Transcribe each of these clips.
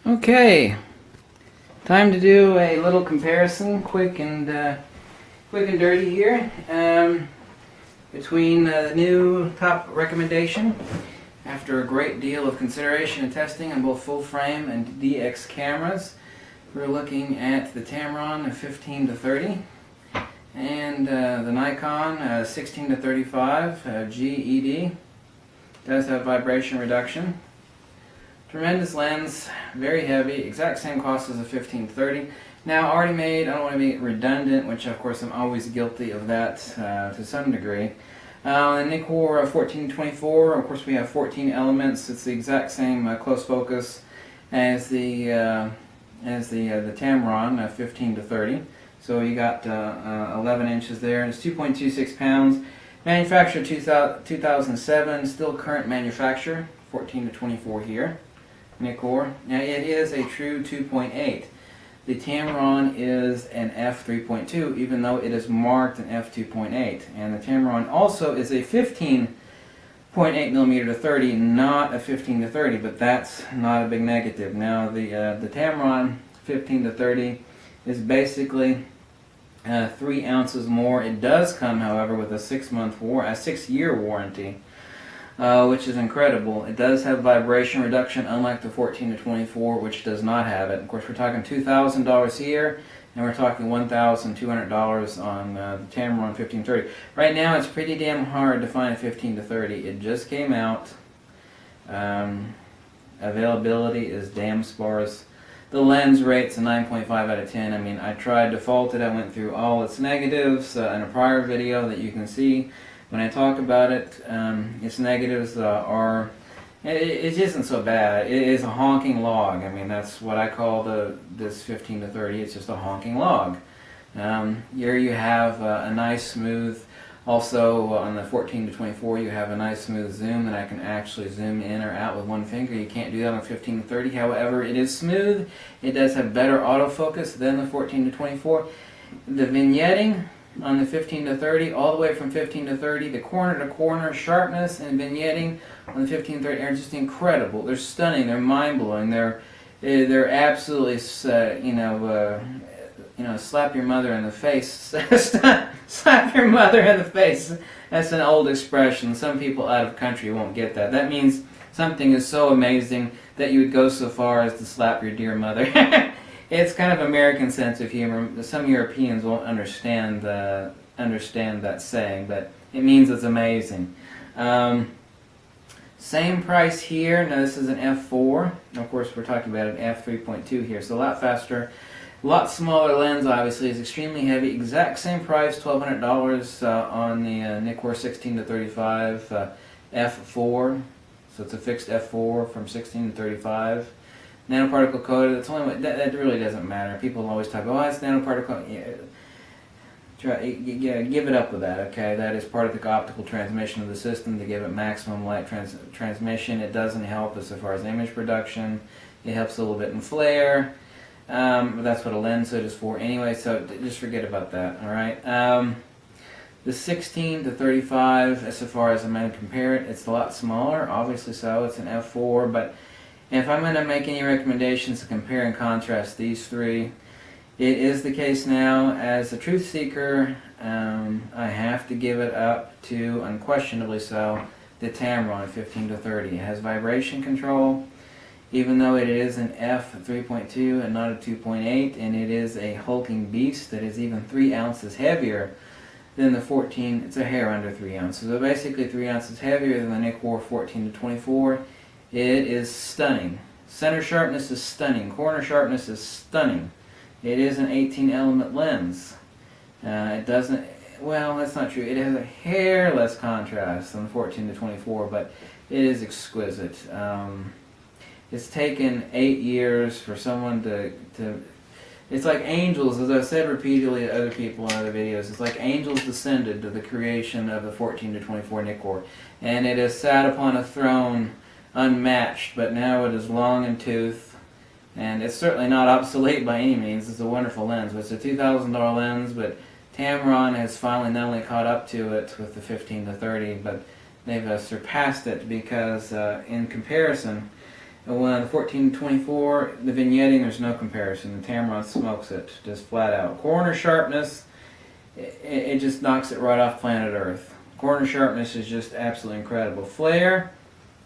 Okay, time to do a little comparison, quick and dirty here, between the new top recommendation after a great deal of consideration and testing on both full frame and DX cameras. We're looking at the Tamron 15 to 30 and the Nikon 16 to 35 GED. Does have vibration reduction. Tremendous lens, very heavy, exact same cost as a 15-30. Now already made, I don't want to be redundant, which of course I'm always guilty of that to some degree. The Nikkor 14-24, of course we have 14 elements. It's the exact same close focus as the Tamron 15 to 30. So you got 11 inches there, and it's 2.26 pounds. Manufactured 2007, still current manufacturer, 14 to 24 here. Nikkor. Now it is a true 2.8. The Tamron is an f3.2, even though it is marked an f2.8. And the Tamron also is a 15.8 millimeter to 30, not a 15 to 30, but that's not a big negative. Now the Tamron 15 to 30 is basically 3 ounces more. It does come, however, with a 6-year warranty. Which is incredible. It does have vibration reduction, unlike the 14 to 24, which does not have it. Of course, we're talking $2,000 here, and we're talking $1,200 on the Tamron 15-30. Right now, it's pretty damn hard to find a 15 to 30. It just came out. Availability is damn sparse. The lens rate's a 9.5 out of 10. I mean, I tried to fault it. I went through all its negatives in a prior video that you can see. When I talk about it, its negatives are, it isn't so bad. It is a honking log. I mean, that's what I call this 15 to 30. It's just a honking log. Here you have a nice smooth, also on the 14 to 24 you have a nice smooth zoom that I can actually zoom in or out with one finger. You can't do that on 15 to 30. However, it is smooth. It does have better autofocus than the 14 to 24. The vignetting on the 15 to 30, all the way from 15 to 30, the corner to corner sharpness and vignetting on the 15 to 30 are just incredible. They're stunning. They're mind-blowing. They're absolutely slap your mother in the face. Slap your mother in the face. That's an old expression. Some people out of country won't get that. That means something is so amazing that you would go so far as to slap your dear mother. It's kind of American sense of humor. Some Europeans won't understand that saying, but it means it's amazing. Same price here. Now this is an f4. Of course, we're talking about an f3.2 here, so a lot faster. A lot smaller lens, obviously, is extremely heavy. Exact same price, $1,200 on the Nikkor 16 to 35 f4. So it's a fixed f4 from 16 to 35. Nanoparticle coated. That's only that really doesn't matter. People always talk, oh, it's nanoparticle. Yeah, give it up with that. Okay, that is part of the optical transmission of the system to give it maximum light transmission. It doesn't help as far as image production. It helps a little bit in flare. But that's what a lens hood is for anyway. So just forget about that. All right. The 16 to 35, as far as I'm going to compare it, it's a lot smaller. Obviously, so it's an f4, but if I'm going to make any recommendations to compare and contrast these three, it is the case now, as a truth seeker, I have to give it up to, unquestionably so, the Tamron 15 to 30. It has vibration control, even though it is an f3.2 and not a 2.8, and it is a hulking beast that is even 3 ounces heavier than the 14. It's a hair under 3 ounces, so basically 3 ounces heavier than the Nikkor 14 to 24. It is stunning. Center sharpness is stunning. Corner sharpness is stunning. It is an 18 element lens. It doesn't, well, that's not true. It has a hair less contrast than the 14 to 24, but it is exquisite. It's taken 8 years for someone to it's like angels, as I've said repeatedly to other people in other videos, it's like angels descended to the creation of the 14 to 24 Nikkor. And it has sat upon a throne unmatched, but now it is long in tooth, and it's certainly not obsolete by any means. It's a wonderful lens. It's a $2,000 lens, but Tamron has finally not only caught up to it with the 15 to 30, but they've surpassed it because in comparison, The 14-24, the vignetting, there's no comparison. The Tamron smokes it, just flat out. Corner sharpness, it just knocks it right off planet Earth. Corner sharpness is just absolutely incredible. Flare,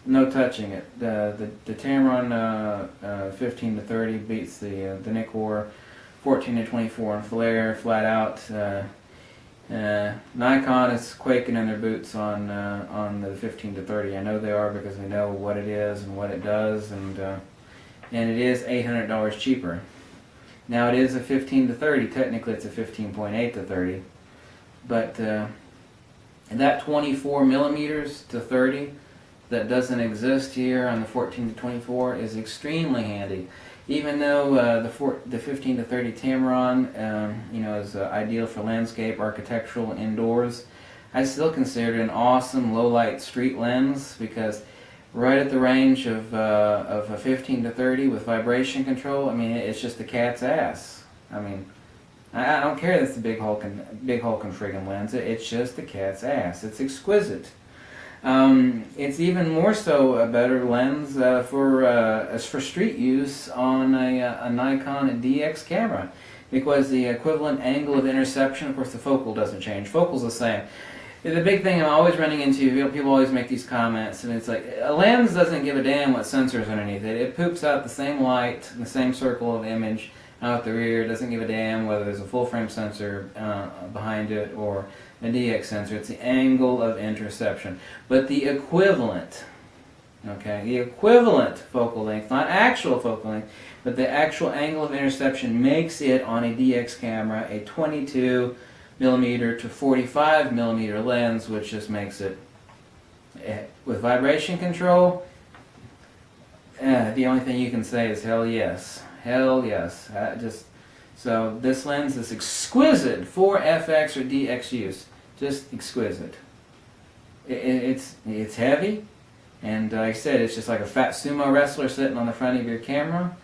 no touching it. The Tamron 15-30 beats the Nikkor 14-24 in flare, flat out. Nikon is quaking in their boots on the 15-30. I know they are because they know what it is and what it does, and it is $800 cheaper. Now it is a 15-30. Technically, it's a 15.8-30, but that 24 millimeters to 30 that doesn't exist here on the 14-24 is extremely handy. Even though the 15-30 Tamron, is ideal for landscape, architectural, indoors, I still consider it an awesome low light street lens, because right at the range of a 15-30 with vibration control, I mean, it's just the cat's ass. I mean, I don't care that it's the big Hulk and friggin' lens. It's just the cat's ass. It's exquisite. It's even more so a better lens for street use on a Nikon DX camera, because the equivalent angle of interception, of course the focal doesn't change, focal's the same. The big thing I'm always running into, people always make these comments, and it's like, a lens doesn't give a damn what sensor's underneath it. It poops out the same light, the same circle of image out the rear. It doesn't give a damn whether there's a full frame sensor behind it or a DX sensor. It's the angle of interception. But the equivalent, okay, the equivalent focal length, not actual focal length, but the actual angle of interception makes it on a DX camera a 22 millimeter to 45 millimeter lens, which just makes it, with vibration control, the only thing you can say is hell yes. Hell yes. So this lens is exquisite for FX or DX use. Just exquisite. It's heavy, and like I said, it's just like a fat sumo wrestler sitting on the front of your camera.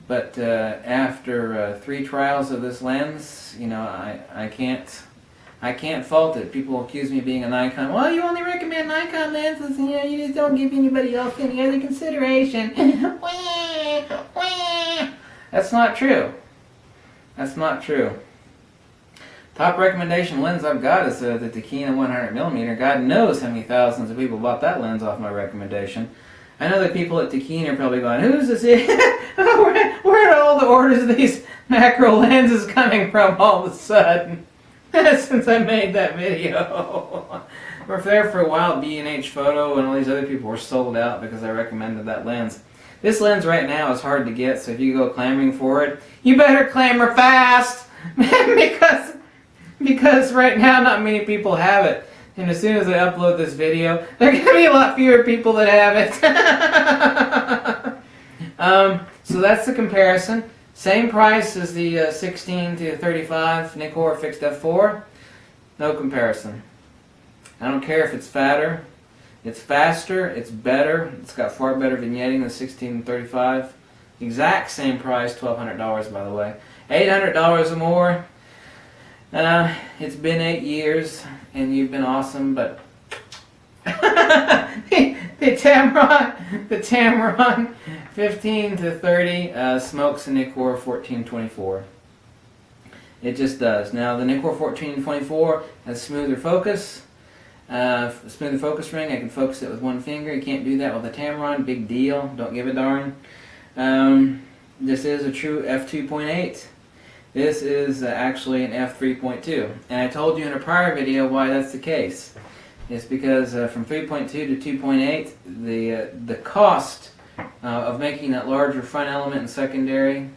But after 3 trials of this lens, I can't fault it. People accuse me of being a Nikon. Well, you only recommend Nikon lenses, and you just don't give anybody else any other consideration. That's not true. That's not true. Top recommendation lens I've got is the Takina 100mm. God knows how many thousands of people bought that lens off my recommendation. I know that people at Takina are probably going, who's this? Where are all the orders of these macro lenses coming from all of a sudden? Since I made that video. We're there for a while. B&H Photo and all these other people were sold out because I recommended that lens. This lens right now is hard to get, so if you go clamoring for it, you better clamor fast, because right now not many people have it. And as soon as I upload this video, there are going to be a lot fewer people that have it. So that's the comparison. Same price as the 16 to 35 Nikkor fixed f4. No comparison. I don't care if it's fatter. It's faster, it's better, it's got far better vignetting than 16 and 35. Exact same price, $1,200 by the way. $800 or more. It's been 8 years and you've been awesome, but the Tamron 15 to 30 smokes a Nikkor 14-24. It just does. Now the Nikkor 14-24 has smoother focus. Smoother focus ring. I can focus it with one finger. You can't do that with a Tamron. Big deal. Don't give a darn. This is a true f2.8. This is actually an f3.2. And I told you in a prior video why that's the case. It's because from 3.2 to 2.8, the cost of making that larger front element and secondary,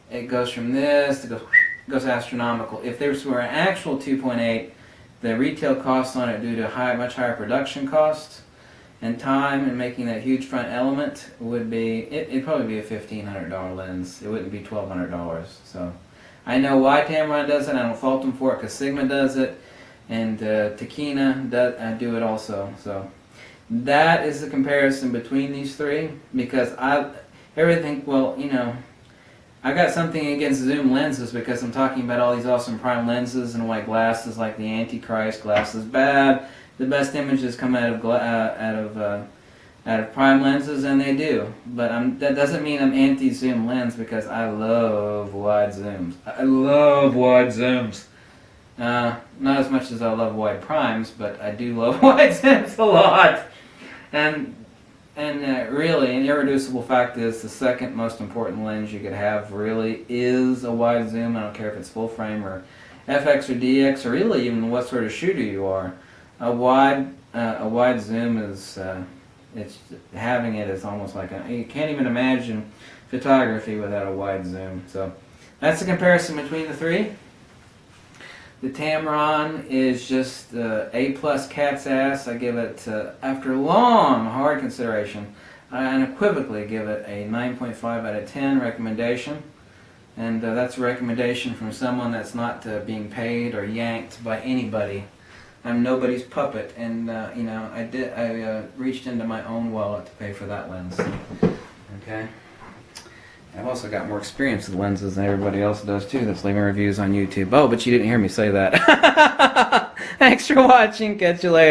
it goes from this to goes astronomical. If this were an actual 2.8, the retail cost on it due to much higher production costs and time and making that huge front element would be, it'd probably be a $1,500 lens. It wouldn't be $1,200. So I know why Tamron does it. I don't fault them for it because Sigma does it, and Takina do it also. So that is the comparison between these three, because everything, well, I got something against zoom lenses because I'm talking about all these awesome prime lenses and why glass is like the Antichrist. Glass is bad. The best images come out of out of prime lenses, and they do. But that doesn't mean I'm anti-zoom lens, because I love wide zooms. I love wide zooms. Not as much as I love wide primes, but I do love wide zooms a lot. And really, an irreducible fact is the second most important lens you could have really is a wide zoom. I don't care if it's full frame or FX or DX, or really even what sort of shooter you are. A wide zoom is having it is almost like you can't even imagine photography without a wide zoom. So that's the comparison between the three. The Tamron is just A+ cat's ass. I give it, after long, hard consideration, I unequivocally give it a 9.5 out of 10 recommendation. And that's a recommendation from someone that's not being paid or yanked by anybody. I'm nobody's puppet, and you know, I reached into my own wallet to pay for that lens. Okay. I've also got more experience with lenses than everybody else does too that's leaving reviews on YouTube. Oh, but you didn't hear me say that. Thanks for watching. Catch you later.